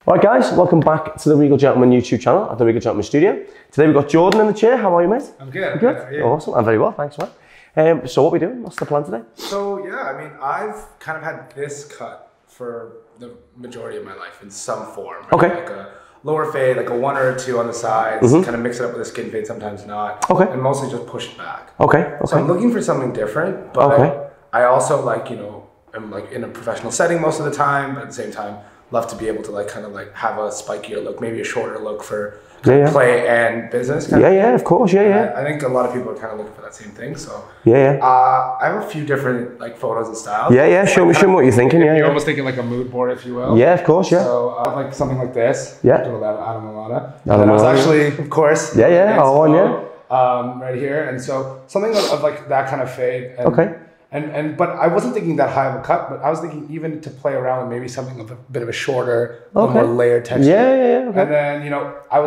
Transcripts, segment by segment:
Alright guys, welcome back to the Regal Gentleman YouTube channel at the Regal Gentleman Studio. Today we've got Jordan in the chair. How are you, mate? I'm good. You good? Yeah. Awesome. I'm very well, thanks, man. So what are we doing? What's the plan today? So yeah, I mean, I've kind of had this cut for the majority of my life in some form. Right? Okay. Like a lower fade, like a 1 or 2 on the sides, kind of mix it up with a skin fade, sometimes not. Okay. And mostly just push it back. Okay. So I'm looking for something different, but I also like, you know, I'm like in a professional setting most of the time, but at the same time, love to be able to like kind of like have a spikier look, maybe a shorter look for play and business. Of course, I think a lot of people are kind of looking for that same thing. So I have a few different like photos and styles. Show me what you're thinking. You're almost thinking like a mood board, if you will. Yeah, of course, So I like something like this. Yeah. That was actually, of course. Right here, and so something of like that kind of fade. And but I wasn't thinking that high of a cut, but I was thinking even to play around with maybe something of a bit of a shorter, more layered texture. And then, you know, I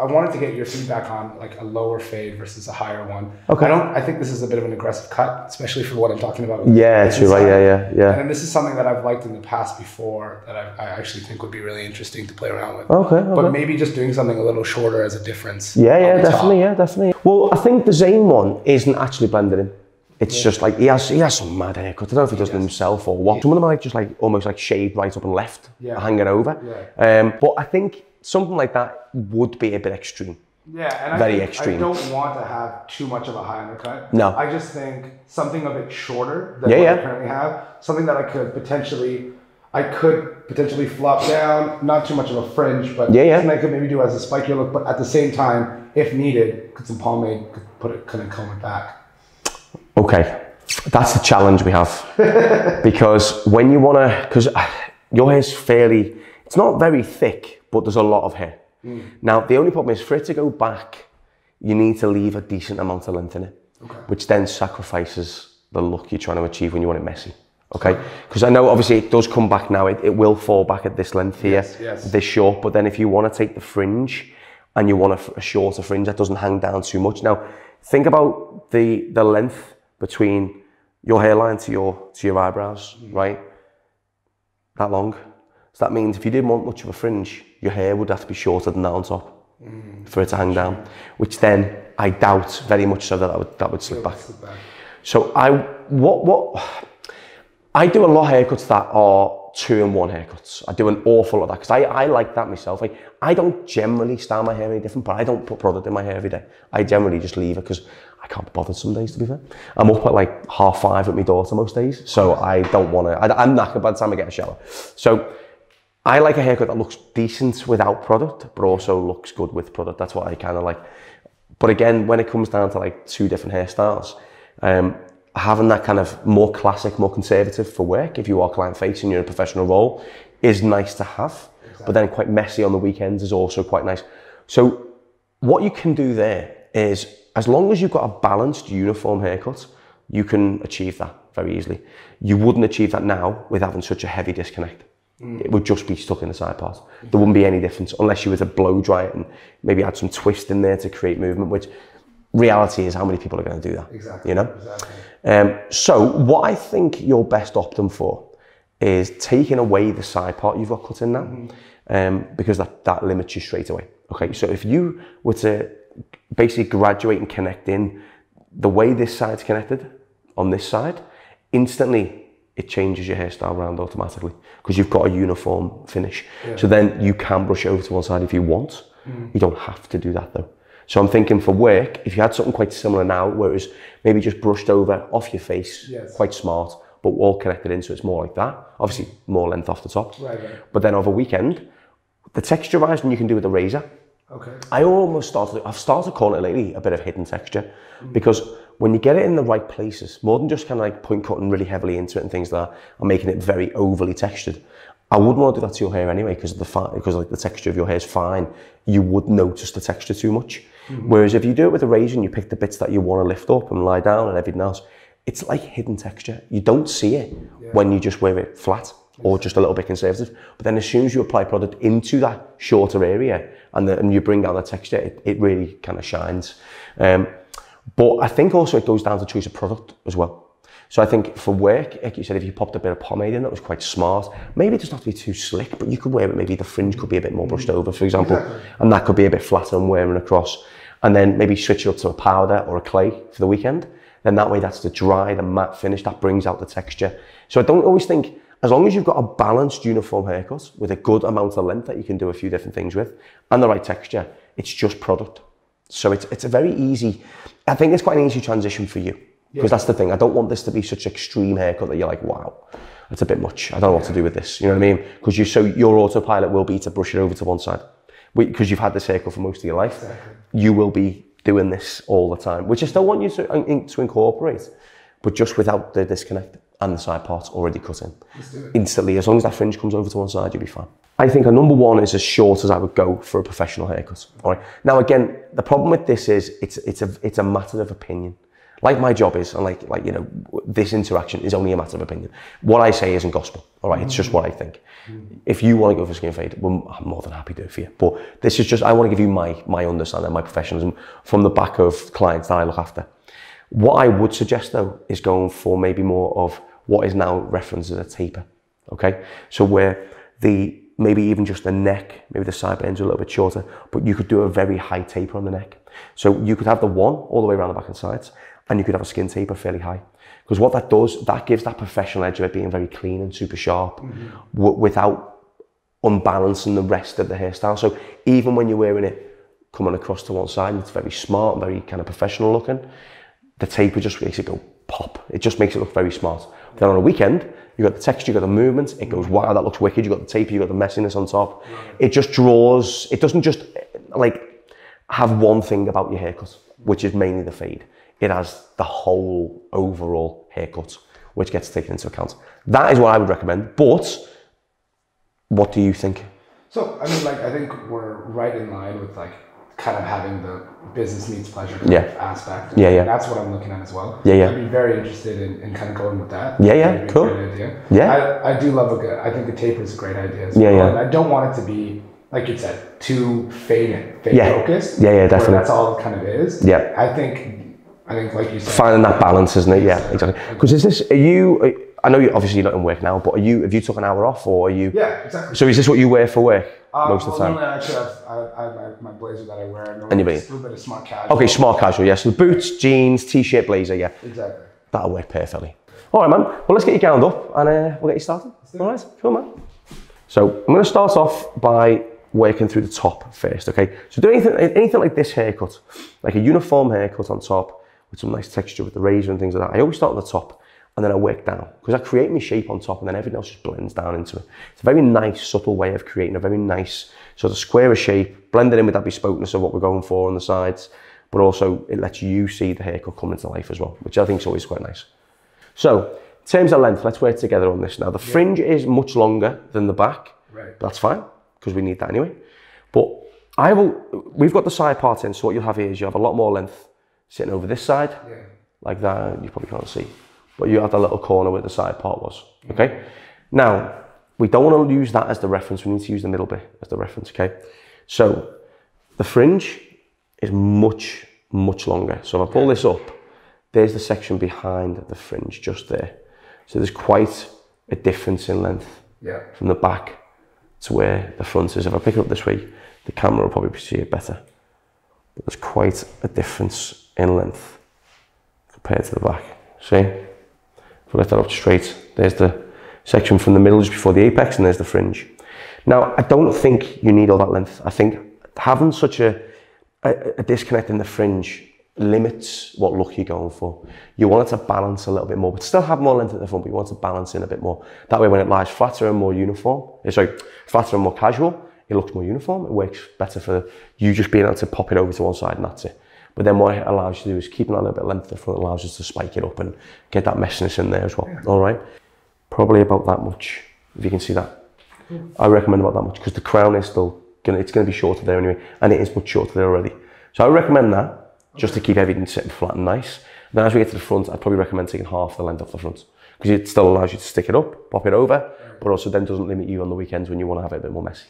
wanted to get your feedback on like a lower fade versus a higher one. I think this is a bit of an aggressive cut, especially for what I'm talking about. And then this is something that I've liked in the past before that I actually think would be really interesting to play around with. But maybe just doing something a little shorter as a difference. Definitely. Well, I think the Zane one isn't actually blended in. It's just like, he has some mad haircut. I don't know if he does it himself or what. Some of them are like just like almost like shaved right up and left, hanging over. But I think something like that would be a bit extreme. And very extreme. I don't want to have too much of a high undercut. No. I just think something a bit shorter than what I currently have. Something that I could potentially flop down, not too much of a fringe, but something I could maybe do as a spiky look, but at the same time, if needed, could some pomade, could comb it back. Okay, that's the challenge we have. Because when you want to, because your hair's fairly, it's not very thick, but there's a lot of hair. Now, the only problem is for it to go back, you need to leave a decent amount of length in it, which then sacrifices the look you're trying to achieve when you want it messy. Because I know obviously it does come back now, it will fall back at this length here, this short, but then if you want to take the fringe and you want a shorter fringe that doesn't hang down too much. Now, think about the length between your hairline to your eyebrows, right? That long. So that means if you didn't want much of a fringe, your hair would have to be shorter than that on top for it to hang down, which then I doubt very much so that would slip back. So I do a lot of haircuts that are 2-in-1 haircuts. I do an awful lot of that because I like that myself. Like, I don't generally style my hair any different, but I don't put product in my hair every day. I generally just leave it because I can't be bothered some days, to be fair. I'm up at like 5:30 with my daughter most days, so I don't want to, I'm knackered by the time I get a shower. So I like a haircut that looks decent without product, but also looks good with product. That's what I kind of like. But again, when it comes down to like 2 different hairstyles, having that kind of more classic, more conservative for work, if you are client facing, you're in a professional role, is nice to have. But then quite messy on the weekends is also quite nice. So what you can do there is, as long as you've got a balanced, uniform haircut, you can achieve that very easily. You wouldn't achieve that now with having such a heavy disconnect. It would just be stuck in the side part. There wouldn't be any difference unless you were to blow dry it and maybe add some twist in there to create movement, which reality is how many people are going to do that, you know? So what I think you're best opting for is taking away the side part you've got cut in now, because that limits you straight away. So if you were to basically graduate and connect in the way this side's connected on this side, instantly it changes your hairstyle around automatically because you've got a uniform finish. So then you can brush it over to one side if you want. You don't have to do that though. So I'm thinking for work, if you had something quite similar now, where it was maybe just brushed over off your face, quite smart, but all connected in, so it's more like that. Obviously more length off the top. But then over weekend, the texturizing you can do with a razor. I've started calling it lately a bit of hidden texture, because when you get it in the right places, more than just kind of like point cutting really heavily into it and things like that, and making it very overly textured, I wouldn't want to do that to your hair anyway, because like the texture of your hair is fine. You would notice the texture too much. Whereas if you do it with a razor and you pick the bits that you want to lift up and lie down and everything else, it's like hidden texture. You don't see it when you just wear it flat or just a little bit conservative. But then as soon as you apply product into that shorter area and you bring down the texture, it really kind of shines. But I think also it goes down to choice of product as well. So I think for work, like you said, if you popped a bit of pomade in, that was quite smart. Maybe it doesn't have to be too slick, but you could wear it, maybe the fringe could be a bit more brushed over, for example, and that could be a bit flatter and wearing across. And then maybe switch it up to a powder or a clay for the weekend. Then that way that's the dry, the matte finish, that brings out the texture. So I don't always think, as long as you've got a balanced uniform haircut with a good amount of length that you can do a few different things with and the right texture, it's just product. So it's a very easy, I think it's quite an easy transition for you. Because that's the thing, I don't want this to be such extreme haircut that you're like, wow, that's a bit much. I don't know what to do with this. You know what I mean? Because your autopilot will be to brush it over to one side. Because you've had this haircut for most of your life, you will be doing this all the time, which I still want you to incorporate, but just without the disconnect and the side parts already cut in. Instantly, as long as that fringe comes over to one side, you'll be fine. I think a number one is as short as I would go for a professional haircut. All right. Now, again, the problem with this is it's a matter of opinion. Like my job is, and like you know, this interaction is only a matter of opinion. What I say isn't gospel, all right? It's just what I think. If you want to go for skin fade, well, I'm more than happy to do it for you. But this is just, I want to give you my understanding, my professionalism from the back of clients that I look after. What I would suggest though is going for maybe more of what is now referenced as a taper, okay? So where maybe even just the neck, maybe the sideburns are a little bit shorter, but you could do a very high taper on the neck. So you could have the one all the way around the back and sides, and you could have a skin taper fairly high. Because what that does, that gives that professional edge of it being very clean and super sharp without unbalancing the rest of the hairstyle. So even when you're wearing it coming across to one side, and it's very smart, very kind of professional looking, the taper just makes it go pop. It just makes it look very smart. Then on a weekend, you got the texture, you got the movement, it goes, wow, that looks wicked. You got the taper, you got the messiness on top. It just draws, it doesn't just like have one thing about your haircut, which is mainly the fade. It has the whole overall haircut, which gets taken into account. That is what I would recommend, but what do you think? So, I mean, like, I think we're right in line with like kind of having the business meets pleasure kind of aspect. And that's what I'm looking at as well. I'd be very interested in kind of going with that. Cool. Great idea. I do love I think the taper is a great idea as well. And I don't want it to be, like you said, too fade focused. Definitely. That's all it kind of is. I think like you said, finding that balance, isn't it? Yeah, exactly. Because I know obviously you're not in work now, but have you took an hour off, or are you? Yeah, exactly. So is this what you wear for work most of the time? Normally I actually have my blazer that I wear. And a little bit of smart casual. Okay, smart casual, yeah. So the boots, jeans, t-shirt, blazer, yeah. Exactly. That'll work perfectly. All right, man. Well, let's get you gowned up and we'll get you started. All right, cool, man. So I'm going to start off by working through the top first, okay? So do anything like this haircut, like a uniform haircut on top, with some nice texture with the razor and things like that. I always start at the top and then I work down because I create my shape on top and then everything else just blends down into it. It's a very nice, subtle way of creating a very nice sort of square shape, blended in with that bespokeness of what we're going for on the sides, but also it lets you see the haircut come into life as well, which I think is always quite nice. So in terms of length, let's work together on this now. The fringe is much longer than the back. Right. That's fine because we need that anyway. But we've got the side part in, so what you'll have here is you have a lot more length sitting over this side, like that, you probably can't see, but you have that little corner where the side part was, okay? Now, we don't want to use that as the reference, we need to use the middle bit as the reference, okay? So, the fringe is much, much longer. So if I pull this up, there's the section behind the fringe, just there. So there's quite a difference in length from the back to where the front is. If I pick it up this way, the camera will probably see it better. But there's quite a difference in length compared to the back. See? If I lift that up straight, there's the section from the middle just before the apex, and there's the fringe. Now, I don't think you need all that length. I think having such a disconnect in the fringe limits what look you're going for. You want it to balance a little bit more, but still have more length at the front, but you want to balance in a bit more. That way when it lies flatter and more uniform, flatter and more casual, it looks more uniform. It works better for you just being able to pop it over to one side and that's it. But then what it allows you to do is keeping that a little bit length at the front, allows us to spike it up and get that messiness in there as well. All right, probably about that much, if you can see that. I recommend about that much because the crown is still it's gonna be shorter there anyway, and it is much shorter there already. So I recommend that just to keep everything sitting flat and nice. And then as we get to the front, I'd probably recommend taking half the length off the front because it still allows you to stick it up, pop it over, but also then doesn't limit you on the weekends when you want to have it a bit more messy.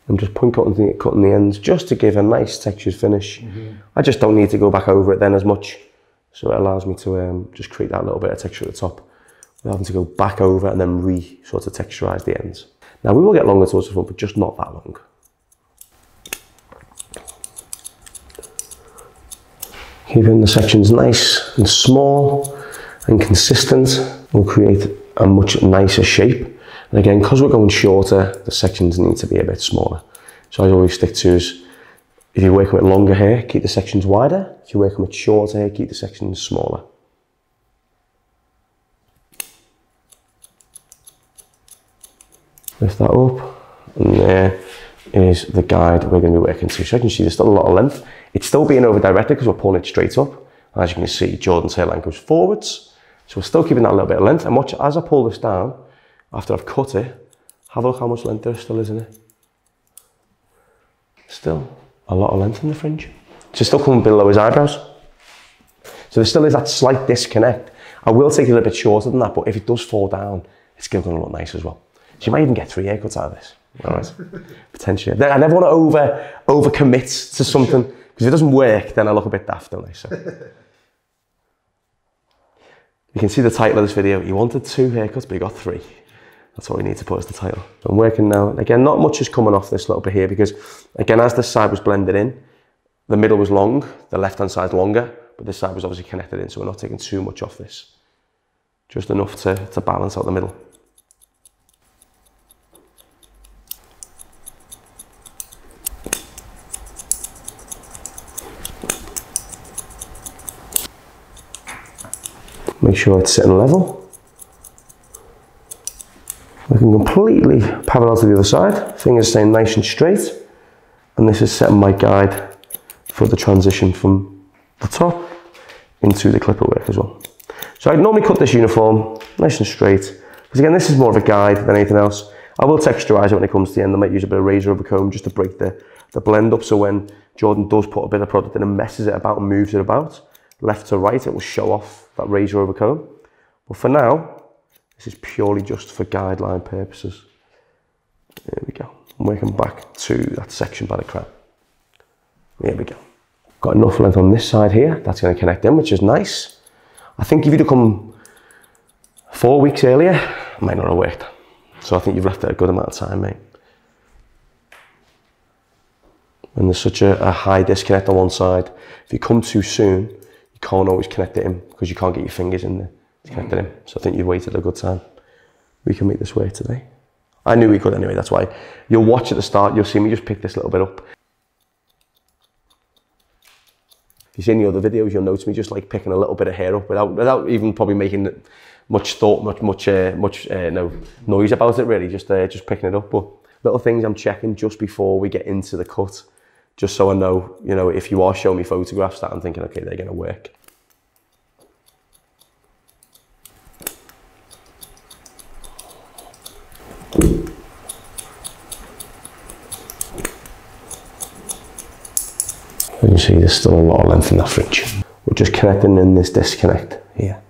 I'm just point cutting the ends just to give a nice textured finish. I just don't need to go back over it then as much. So it allows me to just create that little bit of texture at the top without having to go back over and then sort of texturize the ends. Now we will get longer towards the front, but just not that long. Keeping the sections nice and small and consistent will create a much nicer shape. And again, because we're going shorter, the sections need to be a bit smaller. So I always stick to is, if you're working with longer hair, keep the sections wider. If you're working with shorter hair, keep the sections smaller. Lift that up, and there is the guide we're going to be working to. So you can see there's still a lot of length. It's still being over directed because we're pulling it straight up. And as you can see, Jordan's hairline goes forwards. So we're still keeping that little bit of length. And watch, as I pull this down, after I've cut it, have a look how much length there still is in it. Still a lot of length in the fringe. So it's still coming below his eyebrows. So there still is that slight disconnect. I will take it a little bit shorter than that, but if it does fall down, it's still going to look nice as well. So you might even get 3 haircuts out of this. All right, potentially. I never want to overcommit to something, because if it doesn't work, then I look a bit daft, don't I? So. You can see the title of this video. He wanted 2 haircuts, but he got 3. That's what we need to put as the title. I'm working now. Again, not much is coming off this little bit here because, again, as this side was blended in, the middle was long, the left-hand side longer, but this side was obviously connected in, so we're not taking too much off this. Just enough to balance out the middle. Make sure it's sitting level. We can completely parallel to the other side, fingers staying nice and straight. And this is setting my guide for the transition from the top into the clipper work as well. So I'd normally cut this uniform nice and straight, because again, this is more of a guide than anything else. I will texturize it when it comes to the end. I might use a bit of razor over comb just to break the blend up, so when Jordan does put a bit of product in and messes it about and moves it about, left to right, it will show off that razor over comb. But for now, this is purely just for guideline purposes. There we go. I'm working back to that section by the crown. There we go. Got enough length on this side here. That's going to connect in, which is nice. I think if you'd have come 4 weeks earlier, it might not have worked. So I think you've left it a good amount of time, mate. And there's such a high disconnect on one side. If you come too soon, you can't always connect it in because you can't get your fingers in there to connect it in. So I think you've waited a good time. We can make this work today. I knew we could anyway, that's why. You'll watch at the start, you'll see me just pick this little bit up. If you've seen the other videos, you'll notice me just like picking a little bit of hair up without even probably making much thought, much noise about it really, just picking it up. But little things I'm checking just before we get into the cut, just so I know, you know, if you are showing me photographs that I'm thinking, okay, they're going to work. You can see there's still a lot of length in that fringe. We're just connecting in this disconnect here.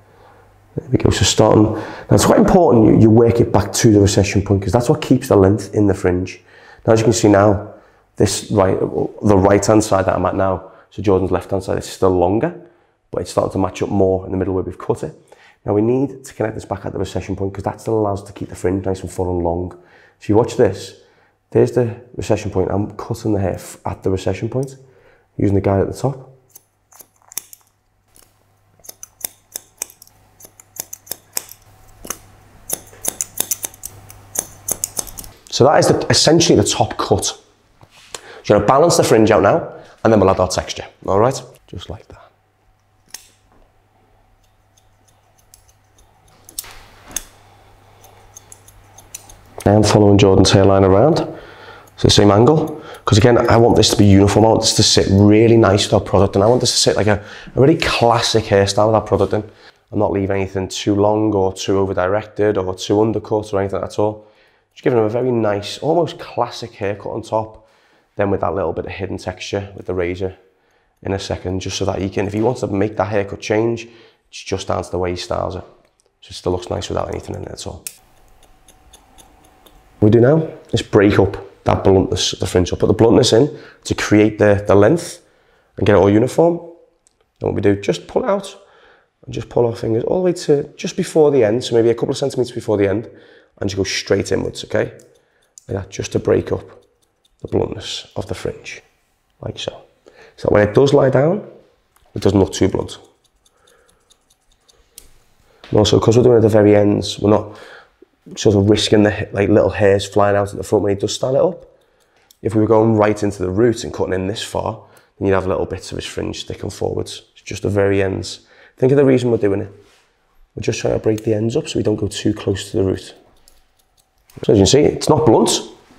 There we go. So starting, now it's quite important you work it back to the recession point because that's what keeps the length in the fringe. Now as you can see now, the right hand side that I'm at now, so Jordan's left hand side is still longer, but it's starting to match up more in the middle where we've cut it. Now we need to connect this back at the recession point because that still allows us to keep the fringe nice and full and long. So you watch this, there's the recession point. I'm cutting the hair at the recession point, using the guide at the top. So that is essentially the top cut. So you're going to balance the fringe out now, and then we'll add our texture, all right? Just like that. Now I'm following Jordan's hairline around, so the same angle, because again, I want this to be uniform. I want this to sit really nice with our product, and I want this to sit like a really classic hairstyle with our product in. I'm not leaving anything too long or too over-directed or too undercut or anything at all. Just giving them a very nice, almost classic haircut on top, then with that little bit of hidden texture with the razor in a second, just so that you can, if you want to make that haircut change, it's just down to the way he styles it. So it still looks nice without anything in it at all. What we do now is break up that bluntness of the fringe. I'll put the bluntness in to create the length and get it all uniform. Then what we do, just pull it out and just pull our fingers all the way to just before the end, so maybe a couple of centimetres before the end, and just go straight inwards, okay? Like that, just to break up the bluntness of the fringe, like so. So when it does lie down, it doesn't look too blunt. And also, because we're doing it at the very ends, we're not sort of risking the like little hairs flying out at the front when he does stand it up. If we were going right into the root and cutting in this far, then you'd have little bits of his fringe sticking forwards. It's just the very ends. Think of the reason we're doing it. We're just trying to break the ends up so we don't go too close to the root. So as you can see, it's not blunt.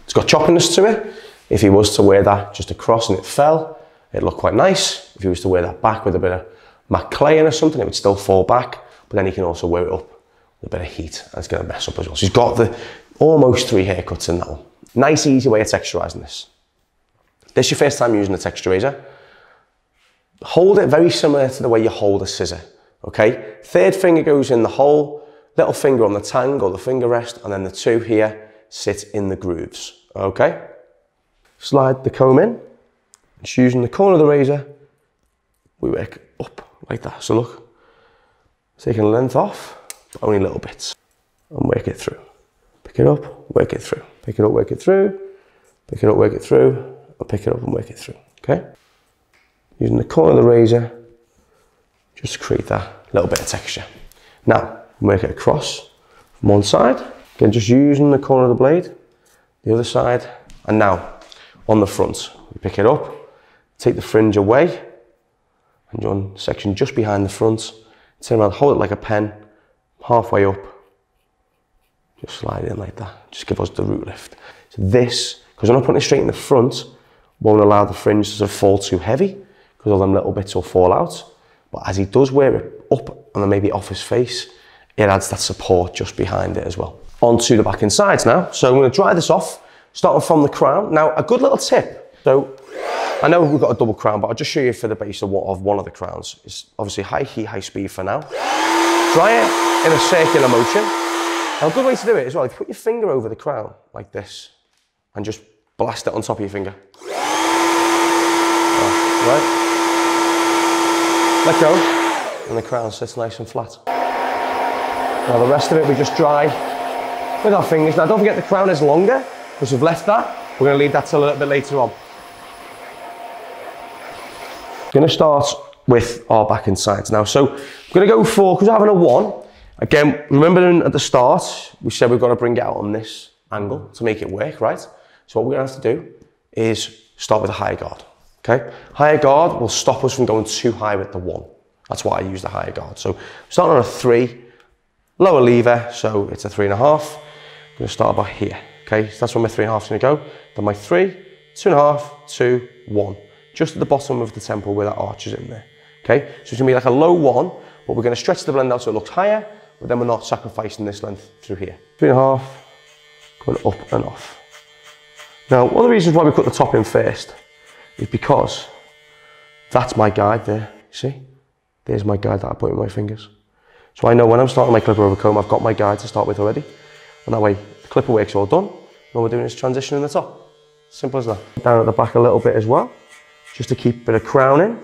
It's got choppiness to it. If he was to wear that just across and it fell, it'd look quite nice. If he was to wear that back with a bit of matte clay in or something, it would still fall back, but then he can also wear it up with a bit of heat and it's going to mess up as well. So he's got the almost 3 haircuts in that one. Nice, easy way of texturizing this. This is your first time using a texture razor. Hold it very similar to the way you hold a scissor, okay? Third finger goes in the hole, little finger on the tang or the finger rest, and then the 2 here sit in the grooves, okay? Slide the comb in, just using the corner of the razor, we work up like that. So look, taking length off, but only little bits, and work it through. Pick it up, work it through. Pick it up, work it through. Pick it up, work it through, or pick it up and work it through, okay? Using the corner of the razor, just to create that little bit of texture. Now, work it across from one side. Again, just using the corner of the blade, the other side, and now on the front, we pick it up, take the fringe away, and you're on section just behind the front, turn around, hold it like a pen, halfway up, just slide it in like that, just give us the root lift. So this, because I'm not putting it straight in the front, won't allow the fringe to sort of fall too heavy, because all them little bits will fall out. But as he does wear it up and then maybe off his face, it adds that support just behind it as well. On to the back and sides now. So I'm going to dry this off, starting from the crown. Now, a good little tip. So I know we've got a double crown, but I'll just show you for the base of one of the crowns. It's obviously high heat, high speed for now. Dry it in a circular motion. Now, a good way to do it as well, if you put your finger over the crown like this and just blast it on top of your finger. Right? Let go, and the crown sits nice and flat. Now the rest of it we just dry with our fingers. Now don't forget the crown is longer, because we've left that. We're going to leave that till a little bit later on. I'm going to start with our back and sides now. So I'm going to go for, because we're having a 1, again, remember at the start, we said we've got to bring it out on this angle to make it work, right? So what we're going to have to do is start with a higher guard. Okay, higher guard will stop us from going too high with the 1. That's why I use the higher guard. So starting on a 3, lower lever, so it's a 3.5. I'm going to start about here. Okay, so that's where my 3.5 is going to go. Then my 3, 2.5, 2, 1. Just at the bottom of the temple where that arch is in there. Okay, so it's going to be like a low 1, but we're going to stretch the blend out so it looks higher, but then we're not sacrificing this length through here. 3.5, going up and off. Now, one of the reasons why we cut the top in first is because that's my guide there, you see? There's my guide that I put with my fingers. So I know when I'm starting my clipper over comb, I've got my guide to start with already. And that way, the clipper work's all done. All we're doing is transitioning the top. Simple as that. Down at the back a little bit as well, just to keep a bit of crown in.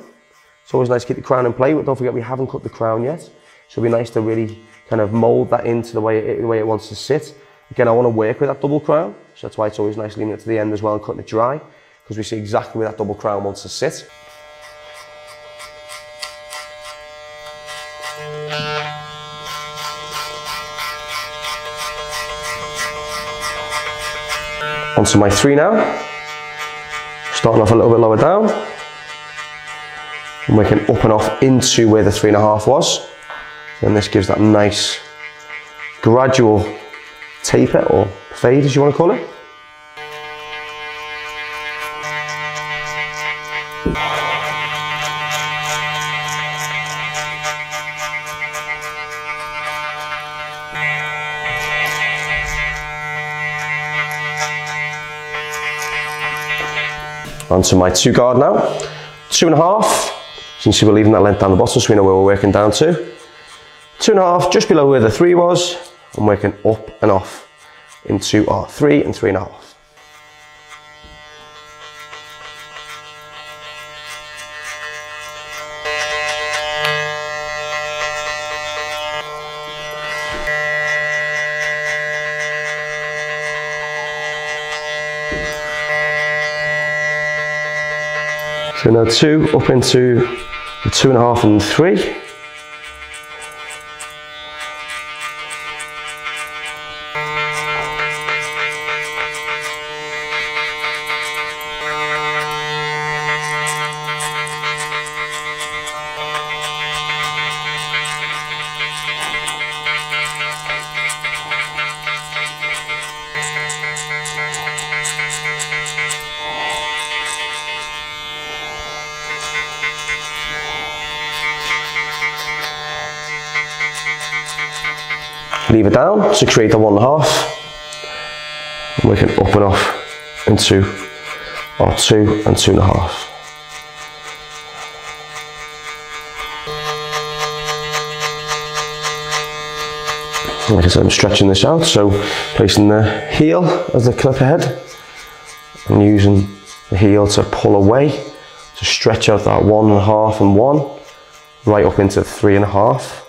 It's always nice to keep the crown in play, but don't forget we haven't cut the crown yet. So it'll be nice to really kind of mold that into the way it wants to sit. Again, I want to work with that double crown, so that's why it's always nice leaving it to the end as well and cutting it dry, because we see exactly where that double crown wants to sit. Onto my 3 now, starting off a little bit lower down, and working up and off into where the 3.5 was. And this gives that nice gradual taper or fade, as you want to call it. Onto my 2 guard now, 2.5. Since we're leaving that length down the bottom, so we know where we're working down to. 2.5, just below where the 3 was. I'm working up and off into our 3 and 3.5. So now 2 up into the 2.5 and 3. Leave it down to create the 1.5. And we can up and off into our 2 and 2.5. Like I said, I'm stretching this out, so placing the heel as the clipper head and using the heel to pull away to stretch out that 1.5 and 1 right up into 3.5.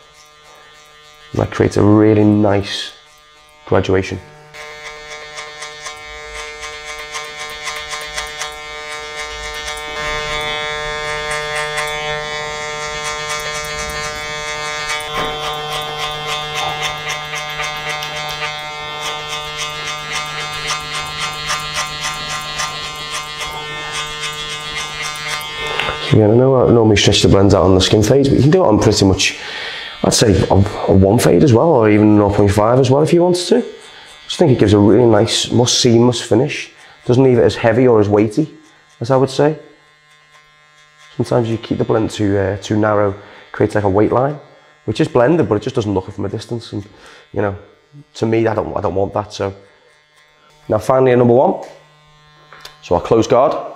And that creates a really nice graduation. So again, I know I normally stretch the blends out on the skin fades, but you can do it on pretty much, I'd say a 1 fade as well, or even 0.5 as well if you wanted to. I just think it gives a really nice, more seamless finish. Doesn't leave it as heavy or as weighty, as I would say. Sometimes you keep the blend too narrow, creates like a weight line, which is blended, but it just doesn't look it from a distance. And you know, to me, I don't want that. So now finally, a number 1. So our close guard.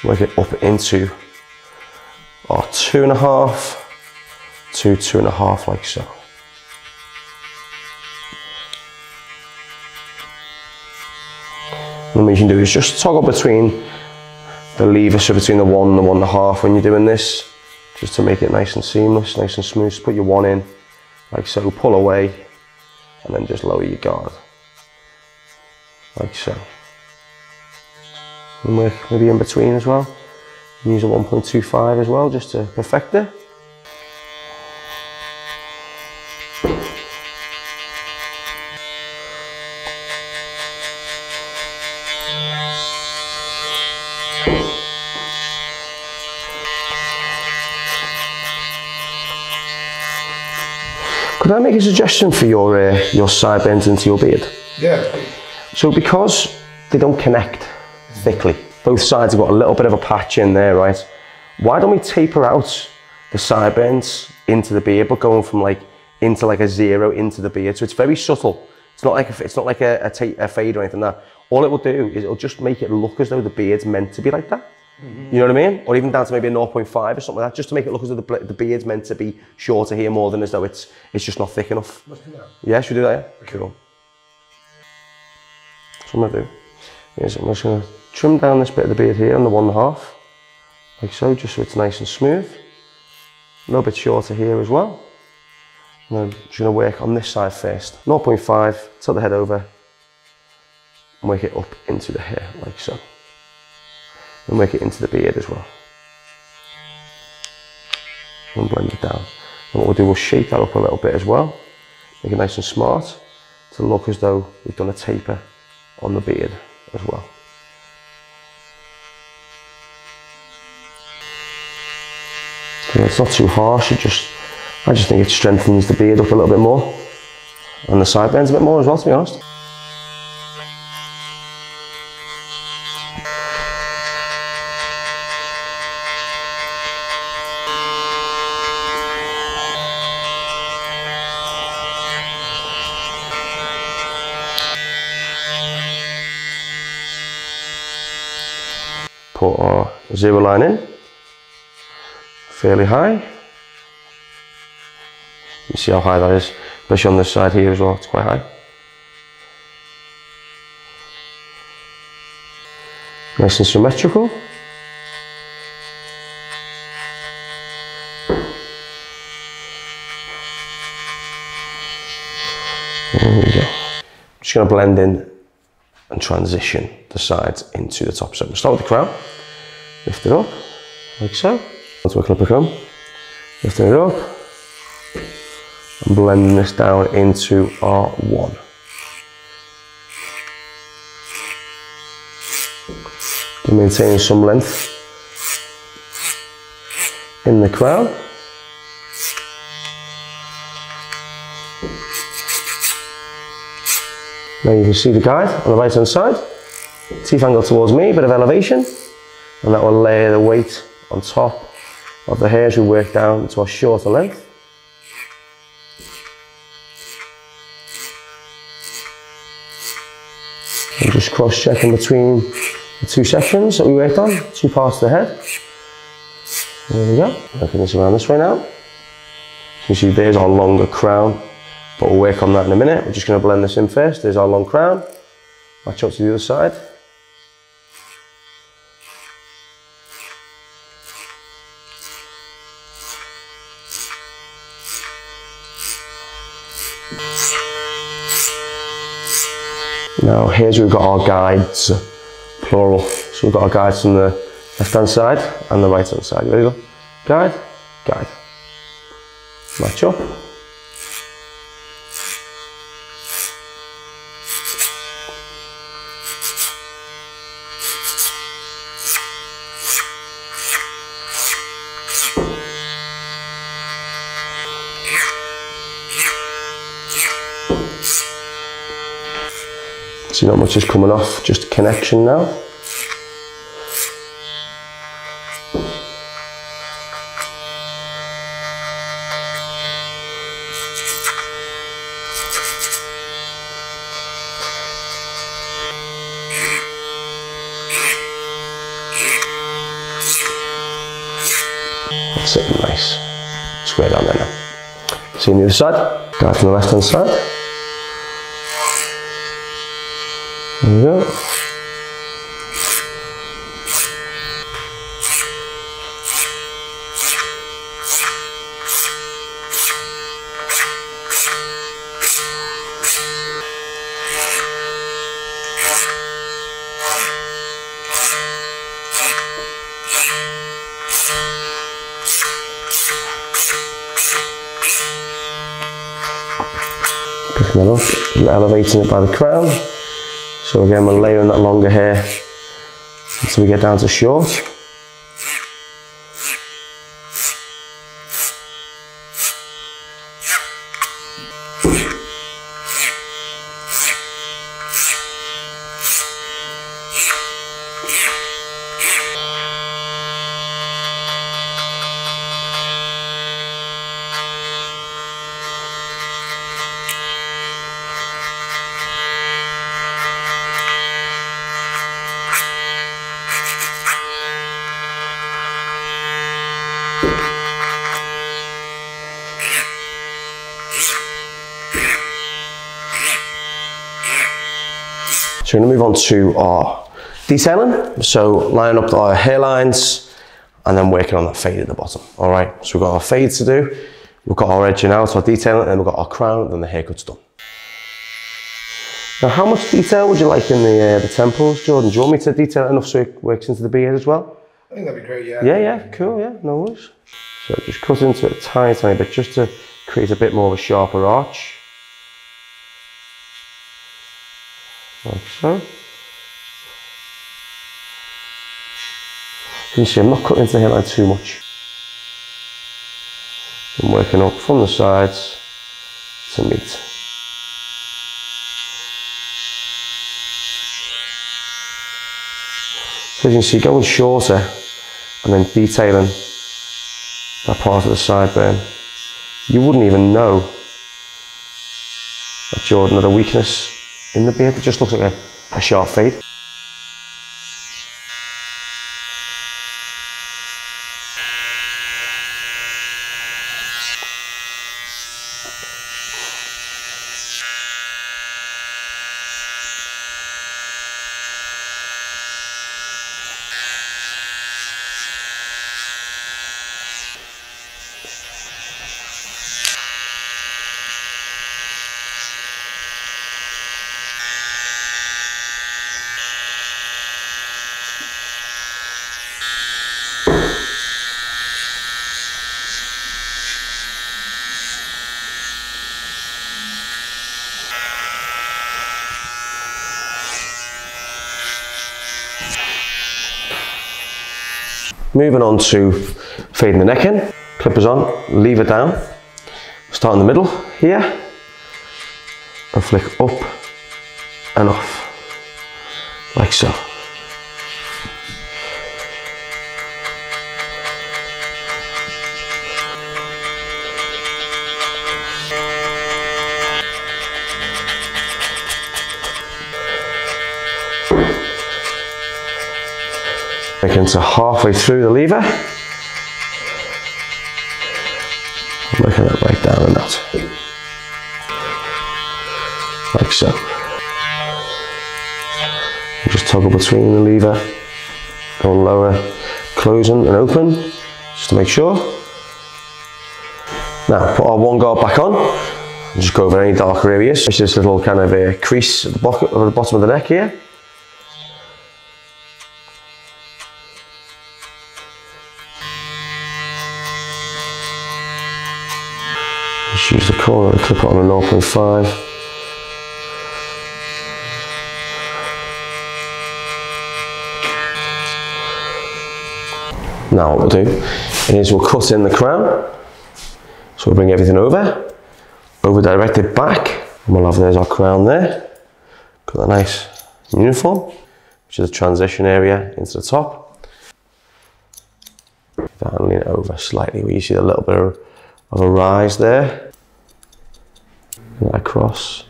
Work it up into our 2.5 to 2.5, like so. And what you can do is just toggle between the lever, so between the 1 and the 1.5 when you're doing this, just to make it nice and seamless, nice and smooth. Just put your 1 in, like so, pull away, and then just lower your guard, like so. And work maybe in between as well. Use a 1.25 as well, just to perfect it. Could I make a suggestion for your sideburns into your beard? Yeah. So because they don't connect thickly, both sides have got a little bit of a patch in there, right? Why don't we taper out the sideburns into the beard, but going from into a 0 into the beard? So it's very subtle. It's not like a fade or anything like that. All it will do is it'll just make it look as though the beard's meant to be like that. Mm-hmm. You know what I mean? Or even down to maybe a 0.5 or something like that, just to make it look as though the beard's meant to be shorter here more than as though it's just not thick enough. Let's do that. Yeah, should we do that? Yeah? Cool. So what I'm gonna do is I'm just gonna trim down this bit of the beard here on the 1.5, like so, just so it's nice and smooth. A little bit shorter here as well. And I'm just gonna work on this side first. 0.5, tilt the head over, and work it up into the hair, like so. And work it into the beard as well. And blend it down. And what we'll do, we'll shape that up a little bit as well. Make it nice and smart to look as though we've done a taper on the beard as well. So it's not too harsh, I just think it strengthens the beard up a little bit more. And the sideburns a bit more as well, to be honest. Put our 0 line in, fairly high. You see how high that is, especially on this side here as well, it's quite high. Nice and symmetrical. There we go. Just going to blend in and transition the sides into the top. So we'll start with the crown, lift it up, like so. Onto a clipper comb, lifting it up, and blending this down into our one. Maintaining some length in the crown. Now you can see the guide on the right hand side, teeth angle towards me, bit of elevation, and that will layer the weight on top of the hair as we work down to a shorter length. And just cross checking between the two sections that we worked on, two parts of the head. There we go, working this around this way now. You can see there's our longer crown, but we'll work on that in a minute. We're just going to blend this in first. There's our long crown, match up to the other side. Now here's where we've got our guides, plural. So we've got our guides from the left hand side and the right hand side. You ready to go? Guide, guide. Match up. See, not much is coming off, just a connection now. That's it, nice. Square down there now. See on the other side, guide from the left hand side. There we go. Picking that up and elevating it by the crown. So again, we're layering that longer hair until we get down to short. So we're going to move on to our detailing. So line up our hairlines and then working on that fade at the bottom. All right, so we've got our fade to do. We've got our edging out, our detailing, and then we've got our crown, and then the haircut's done. Now, how much detail would you like in the temples, Jordan? Do you want me to detail it enough so it works into the beard as well? I think that'd be great, yeah. Yeah, cool, yeah, no worries. So just cut into it a tiny bit just to create a bit more of a sharper arch. Like so. You can see I'm not cutting into the hairline too much. I'm working up from the sides to meet. So as you can see, going shorter and then detailing that part of the sideburn, you wouldn't even know that Jordan had a weakness in the beard. It just looks like a sharp fade. Moving on to fading the neck in, clippers on, lever down, start in the middle here, and flick up and off, like so. Making it to halfway through the lever. Making it right down the knot. Like so. And just toggle between the lever, going lower, closing and open, just to make sure. Now put our one guard back on, and just go over any darker areas. It's this little kind of crease at the bottom of the neck here. Just use the corner and clip it on a 0.5. Now what we'll do is we'll cut in the crown. So we'll bring everything over directed back, and we'll have there's our crown there. Got that nice uniform, which is the transition area into the top. And lean it over slightly where you see a little bit of a rise there. And across,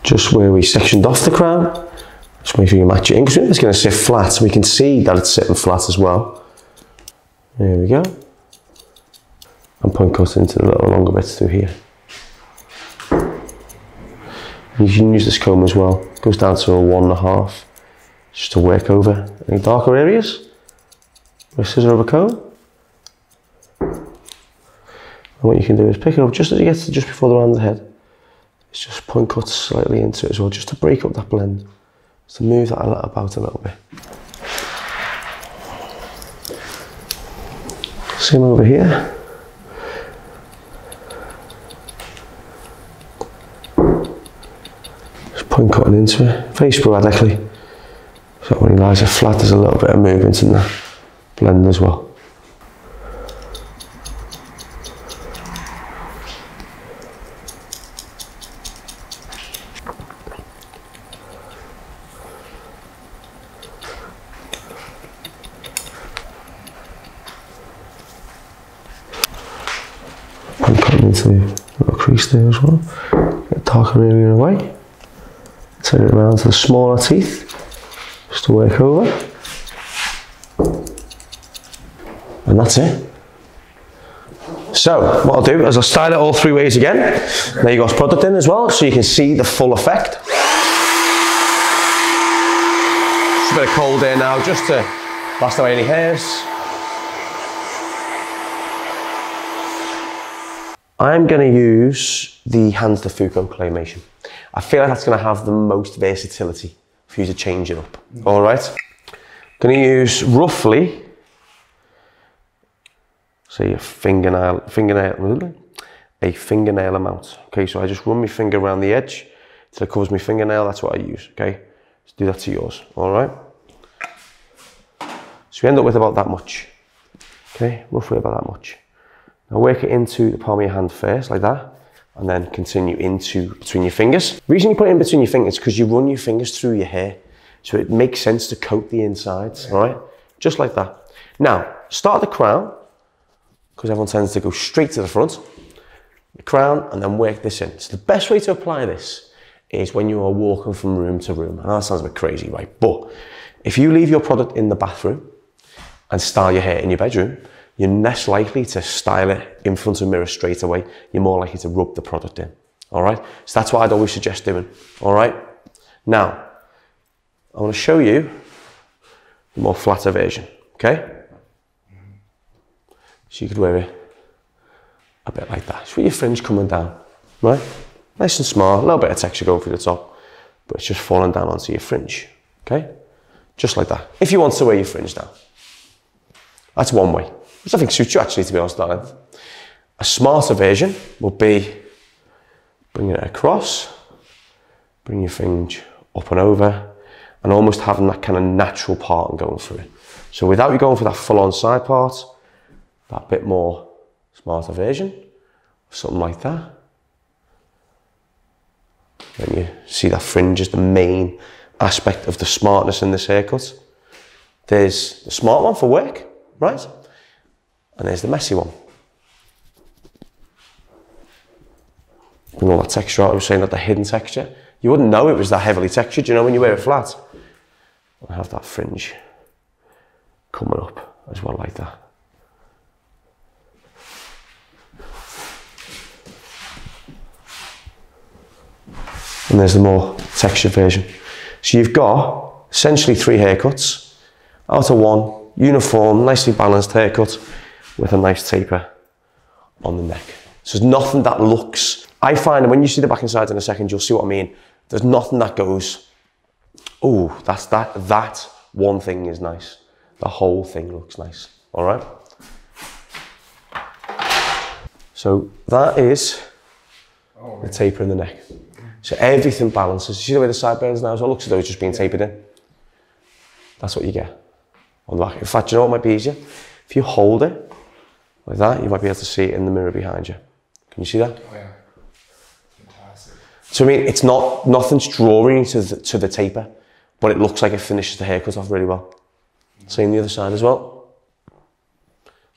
just where we sectioned off the crown. Just make sure you match it in, because it's going to sit flat, so we can see that it's sitting flat as well. There we go. And point cut into the little longer bits through here. And you can use this comb as well. It goes down to a 1.5, just to work over any darker areas. With a scissor over comb. And what you can do is pick it up just as you get to just before the round of the head. It's just point cut slightly into it as well, just to break up that blend. Just to move that about a little bit. Same over here. Just point cutting into it, very sporadically. So when it lies flat, there's a little bit of movement in the blend as well. Into a little crease there as well. Get the darker area away. Turn it around to the smaller teeth, just to work over. And that's it. So what I'll do is I'll style it all 3 ways again. Now you've got product in as well, so you can see the full effect. Just a bit of cold air now, just to blast away any hairs. I'm going to use the Hands de Foucault claymation. I feel like that's going to have the most versatility for you to change it up. All right. Going to use roughly, say a fingernail amount. Okay, so I just run my finger around the edge till it covers my fingernail. That's what I use. Okay, just do that to yours. All right. So we end up with about that much. Okay, roughly about that much. Now work it into the palm of your hand first, like that, and then continue into between your fingers. The reason you put it in between your fingers is because you run your fingers through your hair, so it makes sense to coat the insides, all right? Just like that. Now, start the crown, because everyone tends to go straight to the front, the crown, and then work this in. So the best way to apply this is when you are walking from room to room. I know that sounds a bit crazy, right? But if you leave your product in the bathroom and style your hair in your bedroom, you're less likely to style it in front of a mirror straight away. You're more likely to rub the product in, all right? So that's what I'd always suggest doing, all right? Now, I want to show you the more flatter version, okay? So you could wear it a bit like that. Just with your fringe coming down, right? Nice and small, a little bit of texture going through the top, but it's just falling down onto your fringe, okay? Just like that. If you want to wear your fringe down. That's one way. Which I think suits you actually, to be honest, darling. A smarter version would be bringing it across, bring your fringe up and over, and almost having that kind of natural pattern going through it. So without you going for that full-on side part, that bit more smarter version, something like that. And you see that fringe is the main aspect of the smartness in this haircut. There's the smart one for work, right? And there's the messy one. And all that texture out, I was saying that the hidden texture. You wouldn't know it was that heavily textured, you know, when you wear it flat. I have that fringe coming up as well, like that. And there's the more textured version. So you've got essentially 3 haircuts out of one uniform, nicely balanced haircut with a nice taper on the neck. So there's nothing that looks, I find, and when you see the back and sides in a second, you'll see what I mean. There's nothing that goes, oh, that one thing is nice. The whole thing looks nice, all right? So that is the taper in the neck. So everything balances. You see the way the sideburns now, so it looks as though it's just being tapered in. That's what you get on the back. In fact, you know what might be easier? If you hold it like that, you might be able to see it in the mirror behind you. Can you see that? Oh yeah, fantastic. So I mean, it's nothing's drawing to the taper, but it looks like it finishes the haircut off really well. Same the other side as well.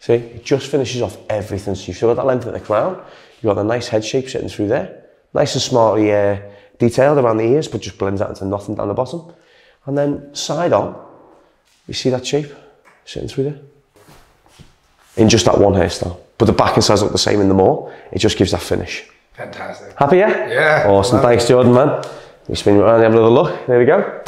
See, it just finishes off everything. So you've still got that length at the crown, you've got the nice head shape sitting through there. Nice and smartly detailed around the ears, but just blends out into nothing down the bottom. And then side on, you see that shape sitting through there? In just that one hairstyle. But the back and sides look the same in the more. It just gives that finish. Fantastic. Happy, yeah? Yeah. Awesome, thanks Jordan, man. We spin you around and have another look. There we go.